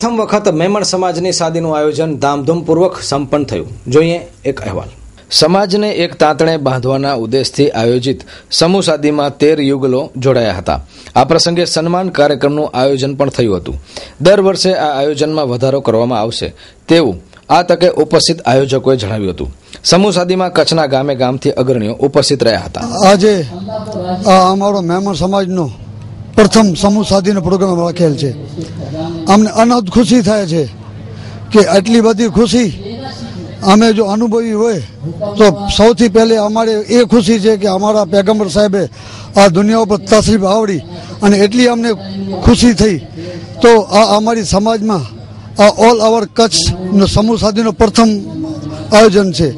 પ્રથમ વખત મેમણ સમાજની શાદીનું આયોજન ધામધૂમપૂર્વક સંપન્ન થયું. જોઈએ એક અહેવાલ. સમાજને એક તાંતણે બાંધવાના ઉદ્દેશથી આયોજિત સમૂહ શાદીમાં 13 યુગલો જોડાયા હતા. આ પ્રસંગે સન્માન કાર્યક્રમનું આયોજન પણ થયું હતું. દર વર્ષે આ આયોજનમાં વધારો કરવામાં આવશે તેવું આ તકે ઉપસ્થિત આયોજકોએ જણાવ્યું હતું. સમૂહ શાદીમાં કચ્છના ગામે ગામથી અગ્રણીઓ ઉપસ્થિત રહ્યા હતા. આજે અમારો મેમણ સમાજનો પ્રથમ સમૂહ શાદીનો પ્રોગ્રામ રાખેલ છે. અમને અનહદ ખુશી થાય છે કે આટલી બધી ખુશી અમે જો અનુભવી હોય તો સૌથી પહેલે અમારે એ ખુશી છે કે અમારા પેગમ્બર સાહેબે આ દુનિયા ઉપર તશરીફ આવડી અને એટલી અમને ખુશી થઈ. તો આ અમારી સમાજમાં આ ઓલ ઓવર કચ્છનો સમૂહ શાદીનો પ્રથમ આયોજન છે.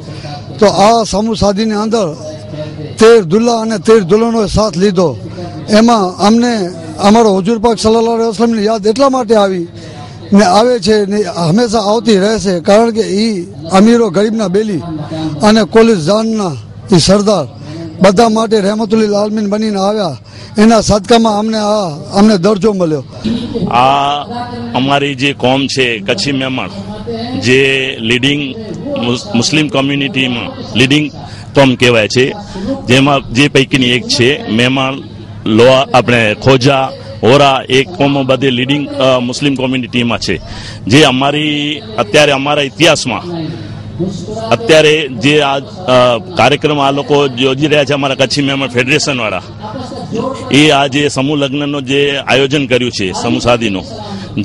તો આ સમૂહ શાદીની અંદર 13 દુલ્હા અને 13 દુલ્હનોએ સાથ લીધો. એમાં અમને અમારો હુજુર પાક સલ્લલ્લાહુ અલૈહિ વસલ્લમની યાદ એટલા માટે આવી ને આવે છે ને હંમેશા આવતી રહેશે, કારણ કે એ અમીરો ગરીબના બેલી અને કોલિસ જાનના એ સરદાર બધા માટે રહેમતુલ્લિલ આલમીન બનીને આવ્યા. એના સદકામાં અમને દરજ્જો મળ્યો. આ અમારી જે કોમ છે કચ્છી મેમણ, જે લીડિંગ મુસ્લિમ કોમ્યુનિટીમાં લીડિંગ કોમ કહેવાય છે, જેમાં જે પૈકીની એક છે મેમણ, લોહા, આપણે ખોજા, હોરા, એક કોમો બધી લીડિંગ મુસ્લિમ કોમ્યુનિટીમાં છે. જે અત્યારે અમારા ઇતિહાસમાં અત્યારે જે આ કાર્યક્રમ આ લોકો યોજી રહ્યા છે, અમારા કચ્છી મેમણ ફેડરેશન વાળા, એ આ જે સમૂહ લગ્નનો જે આયોજન કર્યું છે સમૂહ શાદીનો,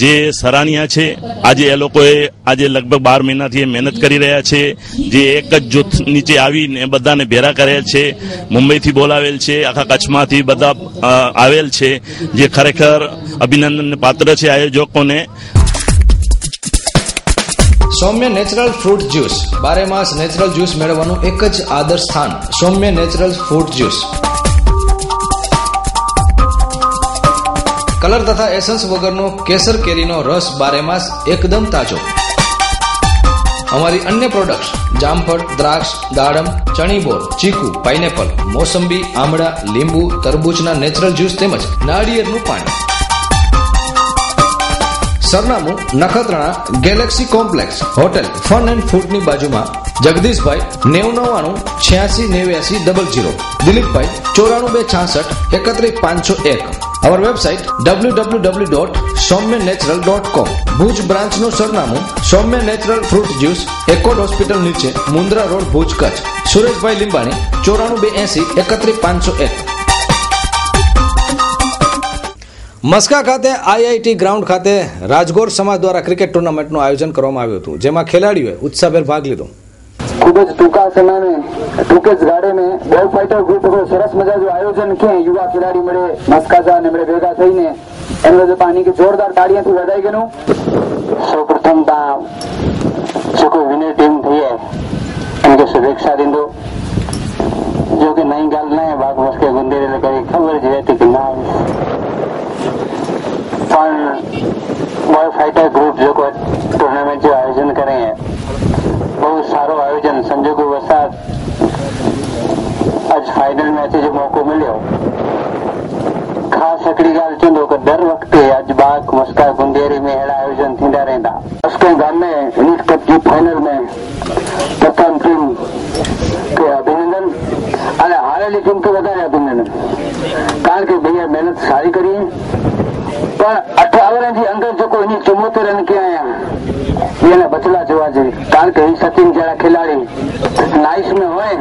જે સરાહનીય છે. આજે એ લોકોએ આજે લગભગ 12 મહિનાથી મહેનત કરી રહ્યા છે. જે એક જ જૂથ નીચે આવીને બધાને ભેરા કર્યા છે. મુંબઈથી બોલાવેલ છે, આખા કચ્છમાંથી બધા આવેલ છે, જે ખરેખર અભિનંદનને પાત્ર છે આયોજકોને. સૌમ્ય નેચરલ ફ્રૂટ જ્યુસ, 12 માસ નેચરલ જ્યુસ મેળવવાનું એક જ આદર્શ સ્થાન સૌમ્ય નેચરલ ફ્રૂટ જ્યુસ. કલર તથા એસન્સ વગરનો કેસર કેરીનો રસ 12 માસ એકદમ તાજો. અમારી અન્ય પ્રોડક્ટ્સ જામફળ, દ્રાક્ષ, દાડમ, ચણીબોર, ચીકુ, પાઇનેપલ, મોસંબી, આમળા, લીંબુ, તરબૂચના નેચરલ જ્યુસ તેમજ નાળિયેરનું પાણી. સરનામું Nakhatrana galaxy complex, hotel fun and ફૂડની બાજુમાં. જગદીશભાઈ 99 86 89 00, દિલીપભાઈ 94 266 31 501. Our website www.soumyanatural.com. ભુજ બ્રાન્ચનું સરનામું Saumya natural fruit juice, accord hospital નીચે, મુન્દ્રા રોડ, ભુજ, કચ્છ. સુરેશભાઈ લીંબાણી 94 280 31 501. મસ્કા ખાતે આઈઆઈટી ગ્રાઉન્ડ ખાતે રાજગોર સમાજ દ્વારા ક્રિકેટ ટુર્નામેન્ટનું આયોજન કરવામાં આવ્યું હતું, જેમાં ખેલાડીઓએ ઉત્સાહભેર ભાગ લીધો. ખૂબ જ ટૂંકા સમયમાં ટૂંકે જ ગાડે में બોલ ફાઇટર ગ્રુપ સરસ મજાનું આયોજન किए. युवा खिलाड़ी મળે મસ્કાજા ને મળે ભેગા થઈને એમને જો પાણી કે જોરદાર તાળીઓથી વધાઈ ગયું. સૌપ્રથમ जो कोई विनर टीम थी है उनके शुभेच्छा दींदो. जो कि नई गाल न है बाग मस्के गुंदेरे लगे खबर जो है कि ना પણ બોય ફાઇટર ગ્રુપ जो को टूर्नामेंट जो आयोजन करे हैं बहुत सारो आयोजन. संजोगो वसात आज फाइनल मैच जो मौको मिलो. खास हिकिड़ी ॻाल्हि चवंदो कि दर वक़्तु अॼु बाग मस्का गुंदेरी में अहिड़ा आयोजन थींदा रहंदा. मस्के गांव में नीट कप जी फाइनल में प्रथम टीम के अभिनंदन અને હારેલી ટીમ કે વધારે અભિનંદન, કારણ કે ભैया મહેનત સારી કરી. પણ 18 जी अंदर जो कोई 74 रन के आया ये बचला जोवा જોઈએ, કારણ કે એ સચિન જેવા ખેલાડી નાઇસ में હોય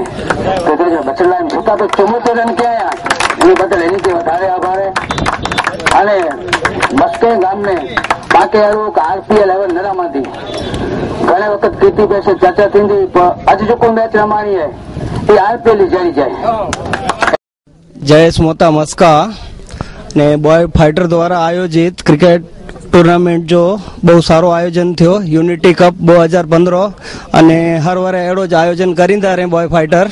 તો જો બચલા એમ છતાં તો 74 રન કે આયા એ બદલ એની કે વધારે આભાર. અને મસ્કે ગામને બાકી હારું કે આરપીએલ હવે નરામાંથી ઘણા વખત કીધી બેસે ચર્ચા થીંદી, પણ હજી જો કોઈ મેચ રમાણી હે એ આરપીએલ જારી જાય. જયેશ મોતા મસ્કા ने बॉय फाइटर द्वारा आयोजित क्रिकेट टूर्नामेंट जो बहुत सारो आयोजन थयो. यूनिटी कप 2015 અને हर वारे एड़ो ज आयोजन करींदा रहे बॉय फाइटर.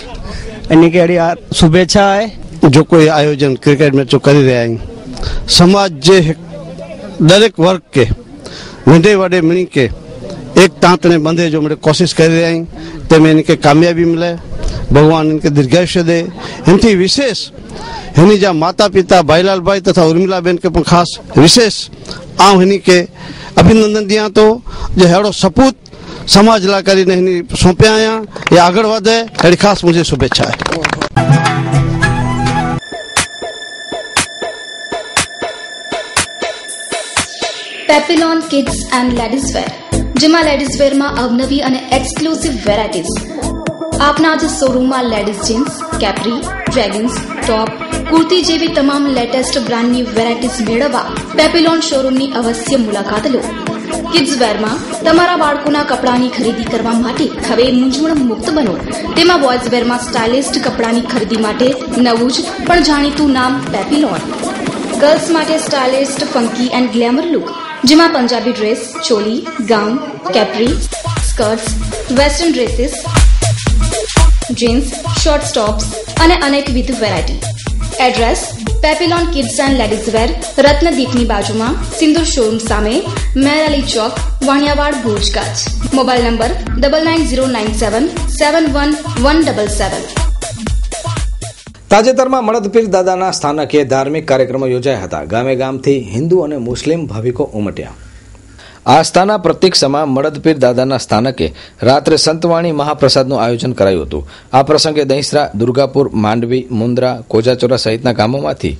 एनी केड़ी शुभेच्छा है. जो कोई आयोजन क्रिकेट मैच करी रहा है समाज जे दरेक वर्ग के नंढे वडे मिली के एक तांतने बंधे जो मेरे कोशिश कर रहे हैं तेमें इनके कामयाबी मिले. भगवान इनके दीर्घायुष्य दे. इनकी विशेष हिनी जा माता पिता भाईलाल भाई तथा उर्मिला बेन के खास विशेष आऊं हिनी के અભિનંદન દિયા તો જે હેડો સપૂત સમાજ લા કરીને એની સોંપ્યા આયા એ આગળ વધે એની ખાસ મુझे શુભેચ્છા. Papillon kids and ladies wear, જેમાં લેડીઝ વેરમાં અવનવી અને એક્સક્લુસિવ વેરાયટીઝ. આપના જ શોરૂમમાં ladies jeans, capri, jeggings, top, kurti જેવી તમામ લેટેસ્ટ બ્રાન્ડની વેરાયટીઝ મેળવવા પેપિલોન શોરૂમની અવશ્ય મુલાકાત લો. કિડ્સ વેરમાં તમારા બાળકોના કપડાની ખરીદી કરવા માટે હવે મૂંઝવણ મુક્ત બનો. તેમાં બોયઝ વેરમાં સ્ટાઇલિસ્ટ કપડાની ખરીદી માટે નવું જ પણ જાણીતું નામ પેપિલોન. ગર્લ્સ માટે stylist, funky and glamour look, જેમાં Punjabi dress, choli, gown, capri, skirts, western dresses, jeans, short tops અને અનેકવિધ variety. Address: Papillon kids and ladies wear, રત્નદીપની બાજુમાં, સિંદૂર શોરૂમ સામે, મેર અલી ચોક, વાણિયાવાડ, ભુજ, કચ્છ. Mobile number 9909771177. તાજેતરમાં મળદપીર દાદાના સ્થાનકે ધાર્મિક કાર્યક્રમો યોજાયા હતા. ગામે ગામથી હિન્દુ અને મુસ્લિમ ભાવિકો ઉમટ્યા. આસ્થાના પ્રતીક સમા મળદપીર દાદાના સ્થાનકે રાત્રે સંતવાણી મહાપ્રસાદનું આયોજન કરાયું હતું. આ પ્રસંગે દહીસરા, દુર્ગાપુર, માંડવી, મુન્દ્રા, કોજાચોરા સહિતના ગામોમાંથી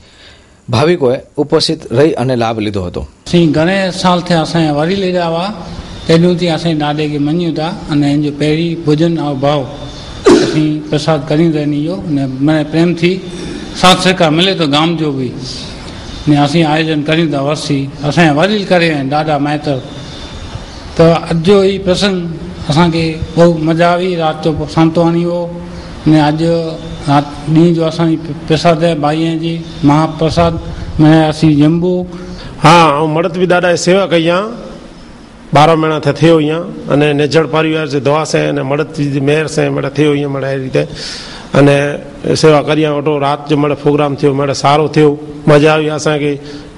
ભાવિકોએ ઉપસ્થિત રહી અને લાભ લીધો હતો. घणे साल थिया असांजा वरी लेजा हुआ, तेॾियूं थी असां ॾाॾे खे मञूं था अने हिन जो पहिरीं भोजन ऐं भाव असीं प्रसाद करींदा आहिनि. इहो माना प्रेम थी साथ सहकार मिले थो गाम जो बि ने असीं आयोजन करींदा हुआसीं. असांजा वरील करे आहिनि ॾाढा माइत्र. त अॼु जो ई प्रसंग असांखे बहु मज़ा आई. राति जो संतवाणी हो ने अॼु ॾींहं जो असांजी प्रसाद आहे भाईअ जी महाप्रसाद में असीं जंबू. हाँ, મળદપીર દાદાએ સેવા કરી આ 12 મહિના થયો અહીંયા અને નેજડ પરિવાર જે દવા છે અને મળદપીર મેર છે મળે થયો અહીંયા મળે એ રીતે અને સેવા કરી ઓટો રાત જે મળે પ્રોગ્રામ થયો મળે સારો થયો, મજા આવી અસાંखे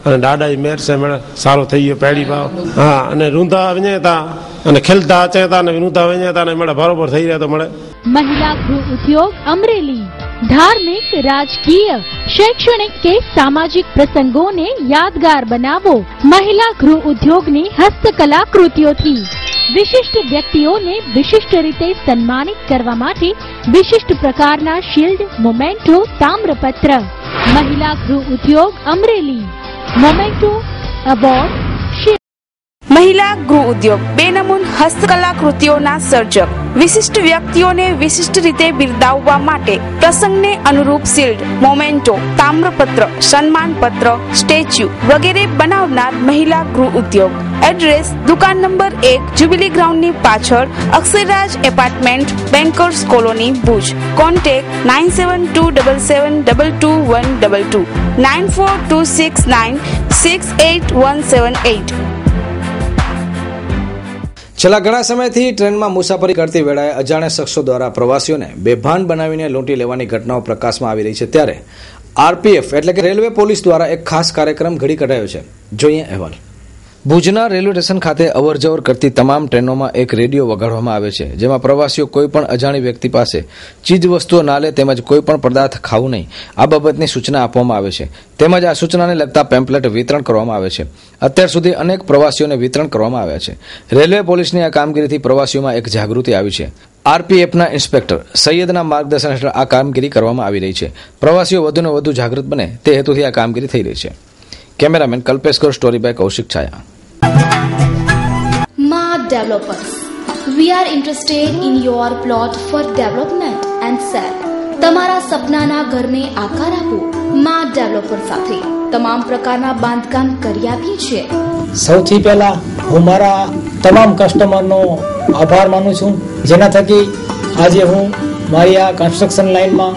અને દાદાજી મેર છે મળે સારો થઈ ગયો પહેલી ભાવ. હા, અને રૂંધા વञे था અને ખેલતા અચે था અને રૂંધા વञे था ને મળે बराबर થઈ રહ્યા તો મળે. महिला गृह उद्योग अमरेली धार्मिक, राजकीय, शैक्षणिक के सामाजिक प्रसंगों ने यादगार बनावो. महिला गृह उद्योग ने हस्तकला कृतियों थी विशिष्ट व्यक्तिओं ने विशिष्ट रीते सन्मानित करवा माटे विशिष्ट प्रकारना शील्ड, मोमेंटो, ताम्रपत्र. महिला गृह उद्योग अमरेली मोमेंटो अवॉर्ड. महिला गृह उद्योग बेनमून हस्तकला कृतियोना सर्जक विशिष्ट व्यक्तिओने विशिष्ट रीते बिरदाववा माटे प्रसंगने अनुरूप शील्ड, मोमेंटो, ताम्रपत्र, सन्मान पत्र, स्टेच्यू वगैरह बनावनार महिला गृह उद्योग. एड्रेस: दुकान नंबर 1, जुबिली ग्राउंड पाछळ, Aksharraj apartment, bankers colony, Bhuj. Contact 9727722122 9426968178. છેલ્લા ઘણા સમયથી ટ્રેનમાં મુસાફરી કરતી વેળાએ અજાણ્યા શખ્સો દ્વારા પ્રવાસીઓને બેભાન બનાવીને લૂંટી લેવાની ઘટનાઓ પ્રકાશમાં આવી રહી છે. ત્યારે આરપીએફ એટલે કે રેલવે પોલીસ દ્વારા એક ખાસ કાર્યક્રમ ઘડી કઢાયો છે. જોઈએ અહેવાલ. ભુજના રેલવે સ્ટેશન ખાતે અવરજવર કરતી તમામ ટ્રેનોમાં એક રેડિયો વગાડવામાં આવે છે, જેમાં પ્રવાસીઓ કોઈ પણ અજાણી વ્યક્તિ પાસે ચીજ વસ્તુઓ ના લે તેમજ કોઈ પણ પદાર્થ ખાવું નહીં આ બાબતની સૂચના આપવામાં આવે છે. તેમજ આ સૂચનાને લગતા પેમ્પલેટ વિતરણ કરવામાં આવે છે. અત્યાર સુધી અનેક પ્રવાસીઓને વિતરણ કરવામાં આવ્યા છે. રેલવે પોલીસની આ કામગીરીથી પ્રવાસીઓમાં એક જાગૃતિ આવી છે. આરપીએફના ઇન્સ્પેક્ટર સૈયદના માર્ગદર્શન હેઠળ આ કામગીરી કરવામાં આવી રહી છે. પ્રવાસીઓ વધુને વધુ જાગૃત બને તે હેતુથી આ કામગીરી થઈ રહી છે. Cameraman Kalpesh Kaur, story by Kaushik Chhaya. Ma Developers, we are interested in your plot for development and sale. તમારા સપનાના ઘરને આકાર આપો. Ma Developer સાથે તમામ પ્રકારના બાંધકામ કરી આપીએ છીએ. સૌથી પહેલા હું મારા તમામ કસ્ટમરનો આભાર માનું છું, જેના થકી આજે હું મારી આ કન્સ્ટ્રક્શન લાઈનમાં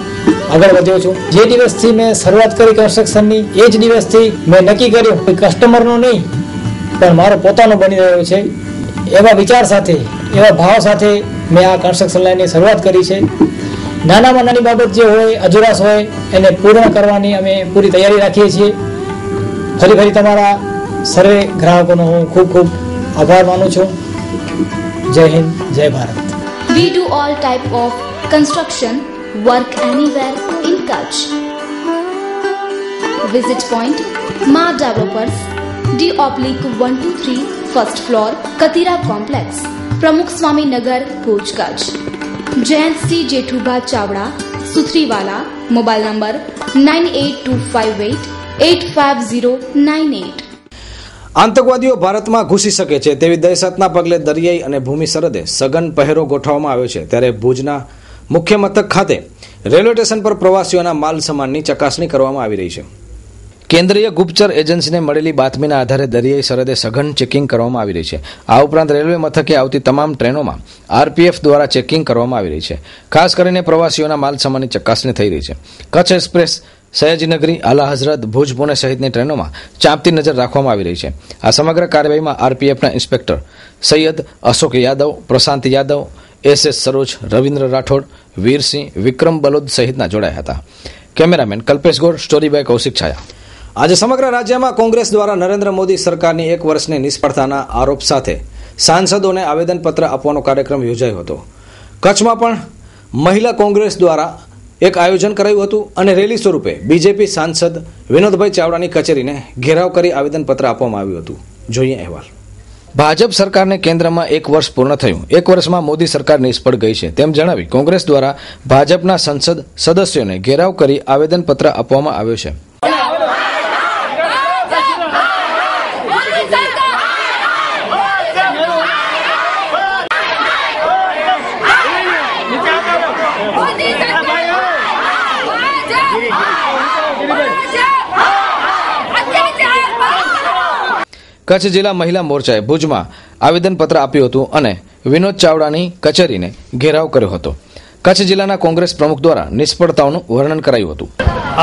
આગળ વધ્યો છું. જે દિવસથી મેં શરૂઆત કરી કન્સ્ટ્રક્શનની એ જ દિવસથી મેં નક્કી કર્યું કે કસ્ટમરનો નહીં પણ મારો પોતાનો બની રહ્યો છે. એવા વિચાર સાથે, એવા ભાવ સાથે મેં આ કન્સ્ટ્રક્શન લાઈનની શરૂઆત કરી છે. નાનામાં નાની બાબત જે હોય, અધુરાશ હોય, એને પૂર્ણ કરવાની અમે પૂરી તૈયારી રાખીએ છીએ. ફરી તમારા સર્વે ગ્રાહકોનો હું ખૂબ ખૂબ આભાર માનું છું. જય હિન્દ, જય Bharat. We do all type of construction work anywhere in Kutch. Visit point Ma Developers, D/123 first floor Katira complex, Pramukh Swami Nagar, Bhuj Kutch. Jayant Singh Jethuba Chavda, Suthriwala, mobile number 9825885098। આતંકવાદીઓ ભારતમાં ઘૂસી શકે છે તેવી દહેશતના પગલે દરિયાઈ અને ભૂમિ સરહદે સઘન પહેરો ગોઠવવામાં આવ્યો છે, ત્યારે ભુજના મુખ્ય મથક ખાતે રેલવે સ્ટેશન પર પ્રવાસીઓના માલ સામાનની ચકાસણી કરવામાં આવી રહી છે। કેન્દ્રીય ગુપ્તચર એજન્સીને મળેલી બાતમીના આધારે દરિયાઈ સરહદે સઘન ચેકિંગ કરવામાં આવી રહી છે। આ ઉપરાંત રેલવે મથકે આવતી તમામ ટ્રેનોમાં આરપીએફ દ્વારા ચેકિંગ કરવામાં આવી રહી છે। ખાસ કરીને પ્રવાસીઓના માલ સામાનની ચકાસણી થઈ રહી છે। કચ્છ એક્સપ્રેસ, સયાજીનગરી, આલા હઝરત, ભુજ પુણે સહિતની ટ્રેનોમાં ચાંપતી નજર રાખવામાં આવી રહી છે। આ સમગ્ર કાર્યવાહીમાં આરપીએફના ઇન્સ્પેક્ટર સૈયદ અશોક યાદવ, પ્રશાંત યાદવ, SS સરોજ, રવિન્દ્ર રાઠોડ, વીરસિંહ, વિક્રમ બલોદ સહિતના જોડાયા હતા। Cameraman Kalpesh Gor, story by Kaushik Chhaya. આજે સમગ્ર રાજ્યમાં કોંગ્રેસ દ્વારા નરેન્દ્ર મોદી સરકારની 1 વર્ષની નિષ્ફળતાના આરોપ સાથે સાંસદોને આવેદનપત્ર આપવાનો કાર્યક્રમ યોજાયો હતો। કચ્છમાં પણ મહિલા કોંગ્રેસ દ્વારા એક આયોજન કરાયું હતું અને રેલી સ્વરૂપે બીજેપી સાંસદ વિનોદભાઈ ચાવડાની કચેરીને ઘેરાવ કરી આવેદનપત્ર આપવામાં આવ્યું હતું। જોઈએ અહેવાલ। ભાજપ સરકારને કેન્દ્રમાં 1 વર્ષ પૂર્ણ થયું। 1 વર્ષમાં મોદી સરકાર નિષ્ફળ ગઈ છે તેમ જણાવી કોંગ્રેસ દ્વારા ભાજપના સંસદ સદસ્યોને ઘેરાવ કરી આવેદનપત્ર આપવામાં આવ્યો છે। કચ્છ જિલ્લા મહિલા મોરચાએ ભુજમાં આવેદનપત્ર આપ્યું હતું અને વિનોદ ચાવડાની કચેરીને ઘેરાવ કર્યો હતો। કચ્છ જિલ્લાના કોંગ્રેસ પ્રમુખ દ્વારા નિષ્ફળતાઓનું વર્ણન કરાયું હતું।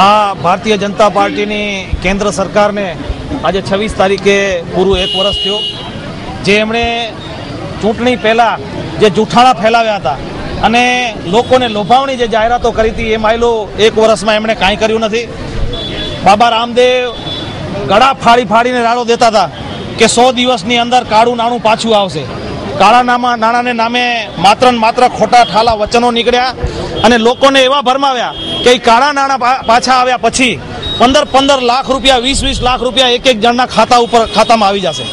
આ ભારતીય જનતા પાર્ટીની કેન્દ્ર સરકારને આજે 26 તારીખે પૂરું 1 વર્ષ થયો। જે એમણે ચૂંટણી પહેલા જે જૂઠાણા ફેલાવ્યા હતા અને લોકોને લોભાવણી જે જાહેરાતો કરી હતી એ માયલો 1 વર્ષમાં એમણે કાંઈ કર્યું નથી। બાબા રામદેવ ગળા ફાડીને રાડો દેતા હતા કે 100 દિવસની અંદર કાળું નાણું પાછું આવશે। કાળા નાણાંને નામે માત્ર ને માત્ર ખોટા ઠાલા વચનો નીકળ્યા અને લોકોને એવા ભરમાવ્યા કે કાળા નાણાં પાછા આવ્યા પછી 15 લાખ રૂપિયા, 20 લાખ રૂપિયા એક જણના ખાતામાં આવી જશે।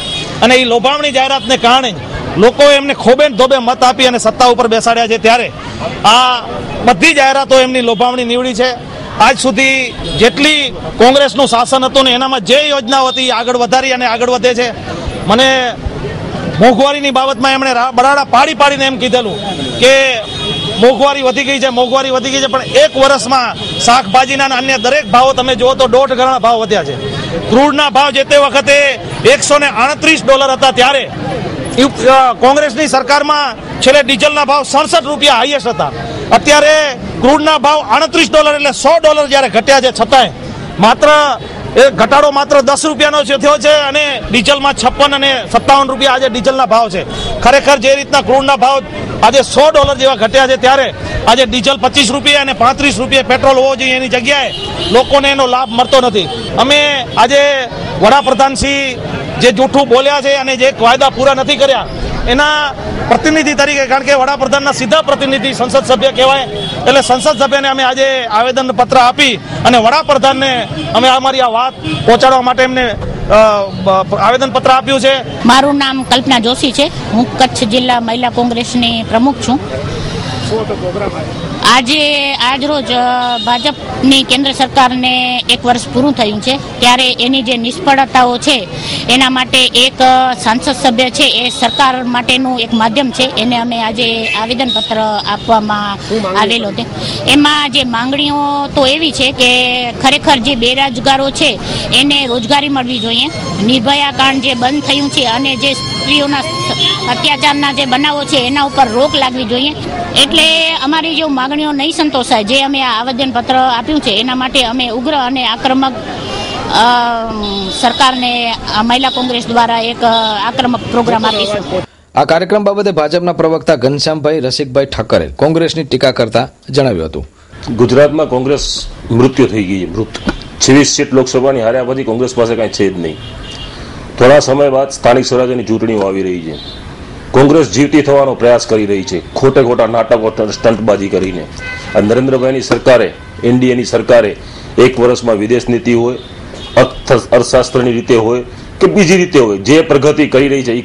અને એ લોભામણી જાહેરાતને કારણે લોકોએ એમને ખોબે ધોબે મત આપી અને સત્તા ઉપર બેસાડ્યા છે। ત્યારે આ બધી જાહેરાતો એમની લોભામણી નીવડી છે। આજ સુધી જેટલી કોંગ્રેસનું શાસન હતું ને એનામાં જે યોજનાઓ હતી આગળ વધારી અને આગળ વધે છે। મને મોંઘવારીની બાબતમાં એમણે બરાડા પાડીને એમ કીધેલું કે મોંઘવારી વધી ગઈ છે, પણ 1 વર્ષમાં શાકભાજીના અન્ય દરેક ભાવો તમે જુઓ તો 1.5 ગણા ભાવ વધ્યા છે। ક્રૂડના ભાવ જે તે વખતે $138 હતા ત્યારે કોંગ્રેસની સરકારમાં છેલ્લે ડીઝલના ભાવ 67 રૂપિયા હાઈએસ્ટ હતા। અત્યારે ક્રૂડના ભાવ $38 એટલે $100 જ્યારે ઘટ્યા છે છતાંય માત્ર એ ઘટાડો માત્ર 10 રૂપિયાનો થયો છે અને ડીઝલમાં 56 અને 57 રૂપિયા આજે ડીઝલના ભાવ છે। ખરેખર જે રીતના ક્રૂડના ભાવ આજે $100 જેવા ઘટ્યા છે ત્યારે આજે ડીઝલ 25 રૂપિયા અને 35 રૂપિયા પેટ્રોલ હોવો જોઈએ એની જગ્યાએ લોકોને એનો લાભ મળતો નથી। અમે આજે વડાપ્રધાનશ્રી જે જૂઠું બોલ્યા છે અને જે વાયદા પૂરા નથી કર્યા એના પ્રતિનિધિ તરીકે, કારણ કે વડાપ્રધાનના સીધા પ્રતિનિધિ સંસદ સભ્ય કહેવાય, એટલે સંસદ સભ્યને અમે આજે આવેદનપત્ર આપી અને વડાપ્રધાનને અમે અમારી આ વાત પહોંચાડવા માટે એમને આવેદનપત્ર આપ્યું છે। મારું નામ કલ્પના જોશી છે। હું કચ્છ જિલ્લા મહિલા કોંગ્રેસની પ્રમુખ છું। આજ રોજ ભાજપની કેન્દ્ર સરકારને 1 વર્ષ પૂરું થયું છે ત્યારે એની જે નિષ્ફળતાઓ છે એના માટે એક સાંસદ સભ્ય છે એ સરકાર માટેનું એક માધ્યમ છે, એને અમે આજે આવેદનપત્ર આપવામાં આવેલો છે। એમાં જે માંગણીઓ તો એવી છે કે ખરેખર જે બેરોજગારો છે એને રોજગારી મળવી જોઈએ। નિર્ભયા કાંડ જે બંધ થયું છે અને જે સ્ત્રીઓના અત્યાચારના જે બનાવો છે એના ઉપર રોક લાગવી જોઈએ। એટલે અમારી જો માંગણીઓ નહીં સંતોષાય, જે અમે આ આવેદનપત્ર આપ્યું છે એના માટે અમે ઉગ્ર અને આક્રમક સરકારને મહિલા કોંગ્રેસ દ્વારા એક આક્રમક પ્રોગ્રામ આપીશું। આ કાર્યક્રમ બાબતે ભાજપના પ્રવક્તા ઘનશ્યામભાઈ રસિકભાઈ ઠાકરે કોંગ્રેસની ટીકા કરતા જણાવ્યું હતું। ગુજરાતમાં કોંગ્રેસ મૃત્યુ થઈ ગઈ છે। 26 સીટ લોકસભાની હાર્યા પછી કોંગ્રેસ પાસે કાંઈ છે જ નહીં। થોડા સમય બાદ સ્થાનિક સ્વરાજ્યની ચૂંટણીઓ આવી રહી છે। કોંગ્રેસ જીવતી થવાનો પ્રયાસ કરી રહી છે, ખોટા નાટકો સ્ટંટબાજી કરીને। આ નરેન્દ્રભાઈની સરકારે, એનડીએની સરકારે 1 વર્ષમાં વિદેશ નીતિ હોય, અર્થશાસ્ત્રની રીતે હોય કે બીજી રીતે હોય, જે પ્રગતિ કરી રહી છે એ